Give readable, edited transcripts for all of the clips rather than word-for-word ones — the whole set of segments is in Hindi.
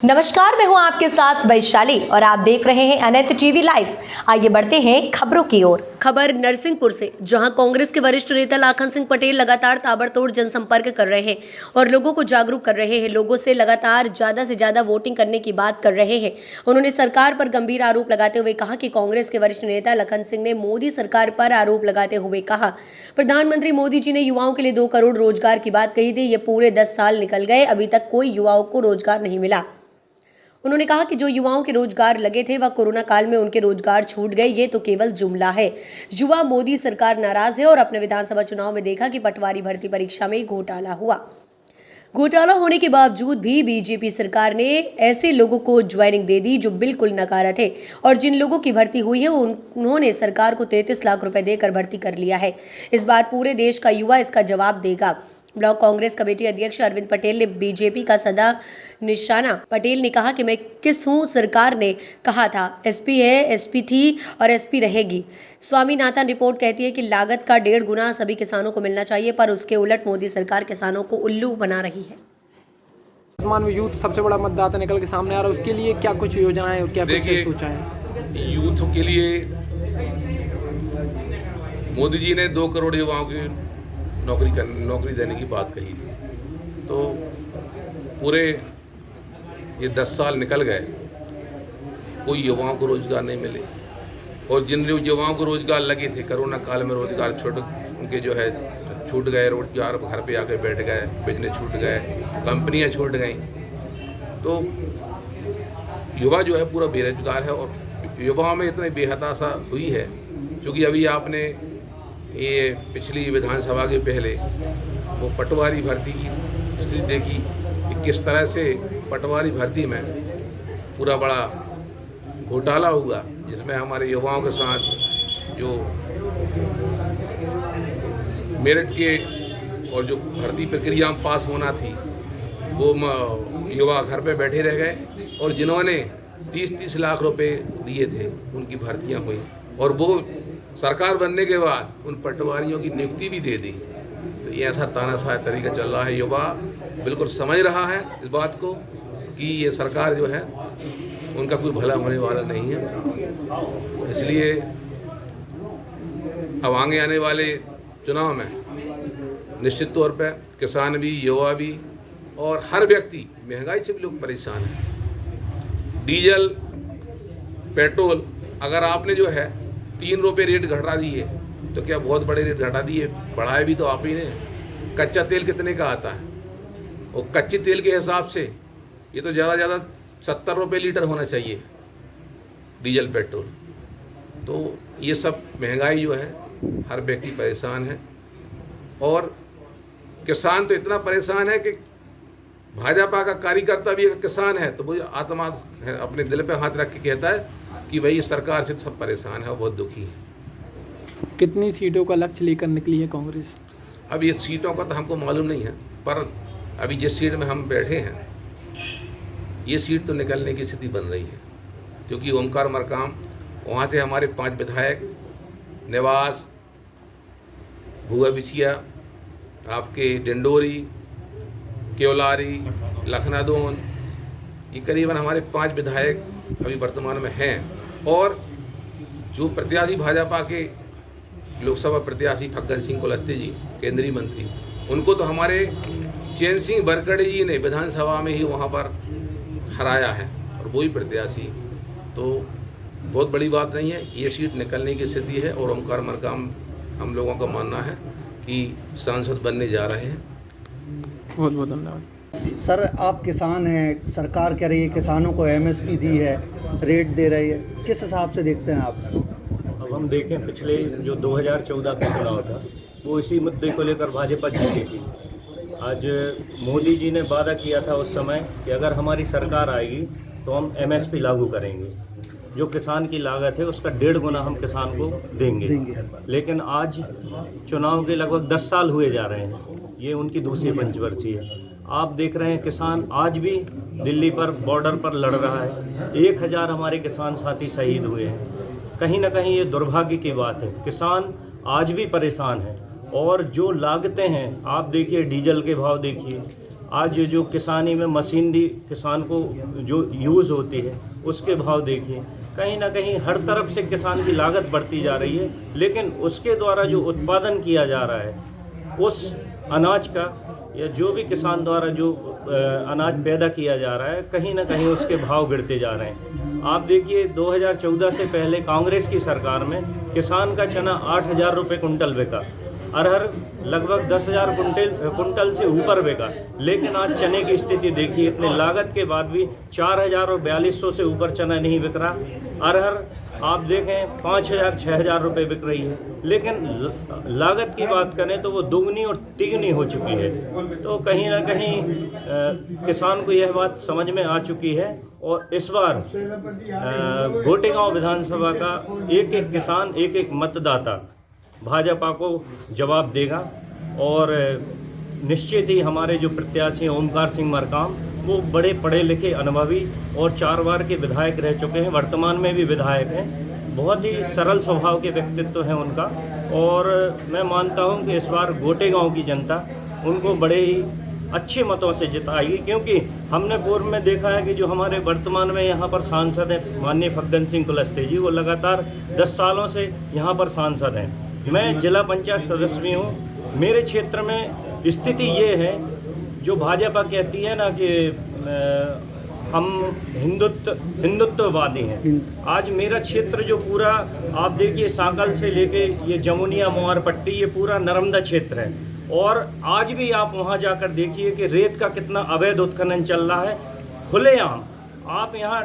नमस्कार, मैं हूं आपके साथ वैशाली और आप देख रहे हैं अनंत टीवी लाइव। आइए बढ़ते हैं खबरों की ओर। खबर नरसिंहपुर से, जहां कांग्रेस के वरिष्ठ नेता लाखन सिंह पटेल लगातार ताबड़तोड़ जनसंपर्क कर रहे हैं और लोगों को जागरूक कर रहे हैं। लोगों से लगातार ज्यादा से ज्यादा वोटिंग करने की बात कर रहे हैं। उन्होंने सरकार पर गंभीर आरोप लगाते हुए कहा कि कांग्रेस के वरिष्ठ नेता लाखन सिंह ने मोदी सरकार पर आरोप लगाते हुए कहा, प्रधानमंत्री मोदी जी ने युवाओं के लिए 2 करोड़ रोजगार की बात कही थी। ये पूरे 10 साल निकल गए, अभी तक कोई युवाओं को रोजगार नहीं मिला। उन्होंने कहा कि जो युवाओं के रोजगार लगे थे वह कोरोना काल में उनके रोजगार छूट गए, ये तो केवल जुमला है। युवा मोदी सरकार नाराज है और अपने विधानसभा चुनाव में देखा कि पटवारी भर्ती परीक्षा में घोटाला हुआ। घोटाला होने के बावजूद भी बीजेपी सरकार ने ऐसे लोगों को ज्वाइनिंग दे दी जो बिल्कुल नकारा थे और जिन लोगों की भर्ती हुई है उन्होंने सरकार को 33 लाख रुपए देकर भर्ती कर लिया है। इस बार पूरे देश का युवा इसका जवाब देगा। ब्लॉक कांग्रेस कमेटी अध्यक्ष अरविंद पटेल ने बीजेपी का सदा निशाना। पटेल ने कहा कि मैं किस हूँ, सरकार ने कहा था एसपी है, एसपी थी और एसपी रहेगी। स्वामीनाथन रिपोर्ट कहती है कि लागत का 1.5 गुना सभी किसानों को मिलना चाहिए, पर उसके उलट मोदी सरकार किसानों को उल्लू बना रही है। वर्तमान में यूथ सबसे बड़ा मतदाता निकल के सामने आ रहा है, उसके लिए क्या कुछ योजनाएं और क्या कुछ सोचा है? यूथ के लिए मोदी जी ने 2 करोड़ युवाओं की नौकरी देने की बात कही थी। तो पूरे ये 10 साल निकल गए, कोई युवाओं को रोजगार नहीं मिले और जिन युवाओं को रोजगार लगे थे कोरोना काल में रोजगार उनके जो है छूट गए, रोजगार घर पे आके बैठ गए, बिजनेस छूट गए, कंपनियां छूट गई। तो युवा जो है पूरा बेरोजगार है और युवाओं में इतनी बेहताशा हुई है क्योंकि अभी आपने ये पिछली विधानसभा के पहले वो पटवारी भर्ती की स्थिति देखी कि किस तरह से पटवारी भर्ती में पूरा बड़ा घोटाला हुआ, जिसमें हमारे युवाओं के साथ जो मेरिट के और जो भर्ती प्रक्रिया में पास होना थी वो युवा घर पे बैठे रह गए और जिन्होंने 30-30 लाख रुपए दिए थे उनकी भर्तियां हुई और वो सरकार बनने के बाद उन पटवारियों की नियुक्ति भी दे दी। तो ये ऐसा तानाशाह तरीका चल रहा है। युवा बिल्कुल समझ रहा है इस बात को कि ये सरकार जो है उनका कोई भला होने वाला नहीं है। इसलिए अब आगे आने वाले चुनाव में निश्चित तौर पर किसान भी, युवा भी और हर व्यक्ति, महंगाई से भी लोग परेशान हैं। डीजल, पेट्रोल, अगर आपने जो है 3 रुपये रेट घटा दिए तो क्या बहुत बड़े रेट घटा दिए, बढ़ाए भी तो आप ही ने। कच्चा तेल कितने का आता है और कच्चे तेल के हिसाब से ये तो ज़्यादा 70 रुपये लीटर होना चाहिए डीजल, पेट्रोल। तो ये सब महंगाई जो है हर व्यक्ति परेशान है और किसान तो इतना परेशान है कि भाजपा का कार्यकर्ता भी अगर किसान है तो वो आत्मा है अपने दिल पे हाथ रख के कहता है कि भाई सरकार से सब परेशान है, बहुत दुखी है। कितनी सीटों का लक्ष्य लेकर निकली है कांग्रेस? अब ये सीटों का तो हमको मालूम नहीं है, पर अभी जिस सीट में हम बैठे हैं ये सीट तो निकलने की स्थिति बन रही है क्योंकि ओमकार मरकाम, वहाँ से हमारे 5 विधायक निवास, भुआ बिछिया, आपके डिंडोरी, केवलारी, लखनादोन, ये करीबन हमारे 5 विधायक अभी वर्तमान में हैं और जो प्रत्याशी भाजपा के लोकसभा प्रत्याशी फग्गन सिंह कुलस्ते जी, केंद्रीय मंत्री, उनको तो हमारे चैन सिंह बरकड़े जी ने विधानसभा में ही वहाँ पर हराया है और वही प्रत्याशी। तो बहुत बड़ी बात नहीं है, ये सीट निकलने की स्थिति है और ओमकार मरकाम हम लोगों का मानना है कि सांसद बनने जा रहे हैं। बहुत बहुत धन्यवाद। सर, आप किसान हैं, सरकार कह रही है किसानों को एमएसपी दी है, रेट दे रही है, किस हिसाब से देखते हैं आप? अब हम देखें पिछले जो 2014 का चुनाव था वो इसी मुद्दे को लेकर भाजपा जीती थी। आज मोदी जी ने वादा किया था उस समय कि अगर हमारी सरकार आएगी तो हम एमएसपी लागू करेंगे, जो किसान की लागत है उसका 1.5 गुना हम किसान को देंगे। लेकिन आज चुनाव के लगभग 10 साल हुए जा रहे हैं, ये उनकी दूसरी पंचवर्षीय है। आप देख रहे हैं किसान आज भी दिल्ली पर बॉर्डर पर लड़ रहा है। 1000 हमारे किसान साथी शहीद हुए हैं। कहीं ना कहीं ये दुर्भाग्य की बात है, किसान आज भी परेशान है और जो लागतें हैं आप देखिए, डीजल के भाव देखिए, आज जो किसानी में मशीनरी किसान को जो यूज़ होती है उसके भाव देखिए, कहीं ना कहीं हर तरफ से किसान की लागत बढ़ती जा रही है, लेकिन उसके द्वारा जो उत्पादन किया जा रहा है उस अनाज का या जो भी किसान द्वारा जो अनाज पैदा किया जा रहा है, कहीं ना कहीं उसके भाव गिरते जा रहे हैं। आप देखिए 2014 से पहले कांग्रेस की सरकार में किसान का चना 8,000 रुपये कुंटल बिका, अरहर लगभग 10,000 कुंटल से ऊपर बिका, लेकिन आज चने की स्थिति देखिए, इतने लागत के बाद भी 4,000 और 4,200 से ऊपर चना नहीं बिक रहा। अरहर आप देखें 5,000 6,000 रुपये बिक रही है, लेकिन लागत की बात करें तो वो दोगुनी और तिगुनी हो चुकी है। तो कहीं ना कहीं किसान को यह बात समझ में आ चुकी है और इस बार गोटेगांव विधानसभा का एक एक किसान, एक एक मतदाता भाजपा को जवाब देगा और निश्चित ही हमारे जो प्रत्याशी हैं ओमकार सिंह मरकाम, वो बड़े पढ़े लिखे अनुभवी और 4 बार के विधायक रह चुके हैं, वर्तमान में भी विधायक हैं। बहुत ही सरल स्वभाव के व्यक्तित्व हैं उनका और मैं मानता हूं कि इस बार गोटेगांव की जनता उनको बड़े ही अच्छे मतों से जिताएगी, क्योंकि हमने पूर्व में देखा है कि जो हमारे वर्तमान में यहाँ पर सांसद हैं माननीय फग्गन सिंह कुलस्ते जी, वो लगातार 10 सालों से यहाँ पर सांसद हैं। मैं जिला पंचायत सदस्य भी हूँ। मेरे क्षेत्र में स्थिति ये है, जो भाजपा कहती है ना कि हम हिंदुत्ववादी हैं, आज मेरा क्षेत्र जो पूरा आप देखिए सांकल से लेके ये जमुनिया मोहर पट्टी, ये पूरा नर्मदा क्षेत्र है और आज भी आप वहाँ जाकर देखिए कि रेत का कितना अवैध उत्खनन चल रहा है खुलेआम। आप यहाँ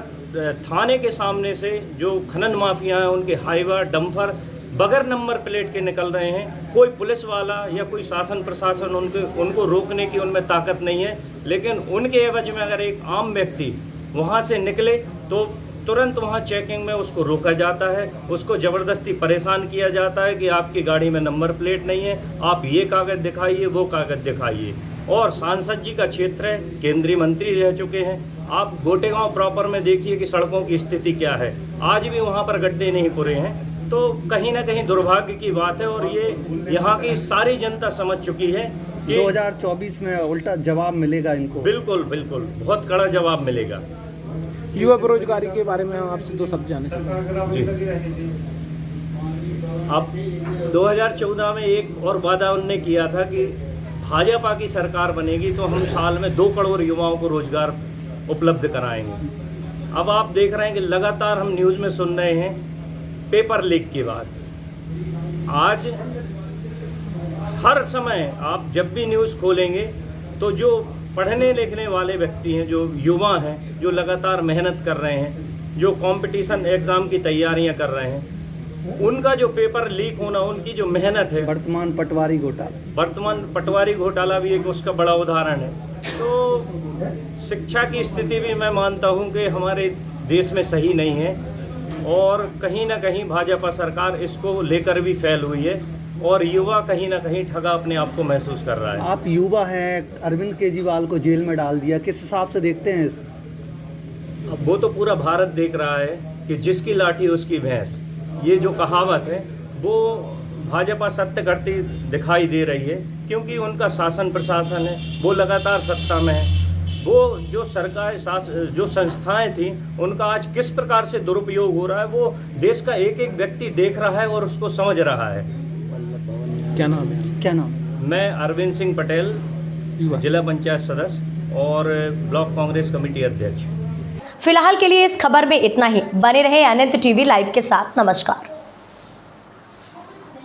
थाने के सामने से जो खनन माफिया हैं उनके हाईवा डंपर बगैर नंबर प्लेट के निकल रहे हैं, कोई पुलिस वाला या कोई शासन प्रशासन उनको रोकने की उनमें ताकत नहीं है, लेकिन उनके एवज में अगर एक आम व्यक्ति वहाँ से निकले तो तुरंत वहाँ चेकिंग में उसको रोका जाता है, उसको ज़बरदस्ती परेशान किया जाता है कि आपकी गाड़ी में नंबर प्लेट नहीं है, आप ये कागज़ दिखाइए, वो कागज़ दिखाइए। और सांसद जी का क्षेत्र है, केंद्रीय मंत्री रह चुके हैं। आप गोटेगांव प्रॉपर में देखिए कि सड़कों की स्थिति क्या है, आज भी वहाँ पर गड्ढे नहीं पूरे हैं। तो कहीं ना कहीं दुर्भाग्य की बात है और ये यहाँ की सारी जनता समझ चुकी है कि 2024 में उल्टा जवाब मिलेगा इनको। बिल्कुल बिल्कुल, बहुत कड़ा जवाब मिलेगा। युवा बेरोजगारी के बारे में हम आपसे 2 शब्द जानना चाहते हैं। अब 2014 में एक और वादा उनने किया था कि भाजपा की सरकार बनेगी तो हम साल में 2 करोड़ युवाओं को रोजगार उपलब्ध कराएंगे। अब आप देख रहे हैं कि लगातार हम न्यूज़ में सुन रहे हैं पेपर लीक की बात। आज हर समय आप जब भी न्यूज़ खोलेंगे तो जो पढ़ने लिखने वाले व्यक्ति हैं, जो युवा हैं, जो लगातार मेहनत कर रहे हैं, जो कंपटीशन एग्ज़ाम की तैयारियां कर रहे हैं, उनका जो पेपर लीक होना, उनकी जो मेहनत है। वर्तमान पटवारी घोटाला भी एक उसका बड़ा उदाहरण है। तो शिक्षा की स्थिति भी मैं मानता हूँ कि हमारे देश में सही नहीं है और कहीं ना कहीं भाजपा सरकार इसको लेकर भी फैल हुई है और युवा कहीं ना कहीं ठगा अपने आप को महसूस कर रहा है। आप युवा हैं, अरविंद केजरीवाल को जेल में डाल दिया, किस हिसाब से देखते हैं? अब वो तो पूरा भारत देख रहा है कि जिसकी लाठी उसकी भैंस, ये जो कहावत है वो भाजपा सत्य करती दिखाई दे रही है, क्योंकि उनका शासन प्रशासन है वो लगातार सत्ता में है। वो जो सरकार जो संस्थाएं थी उनका आज किस प्रकार से दुरुपयोग हो रहा है वो देश का एक एक व्यक्ति देख रहा है और उसको समझ रहा है। क्या नाम है? क्या नाम? मैं अरविंद सिंह पटेल, जिला पंचायत सदस्य और ब्लॉक कांग्रेस कमेटी अध्यक्ष। फिलहाल के लिए इस खबर में इतना ही। बने रहे अनंत टीवी लाइव के साथ। नमस्कार।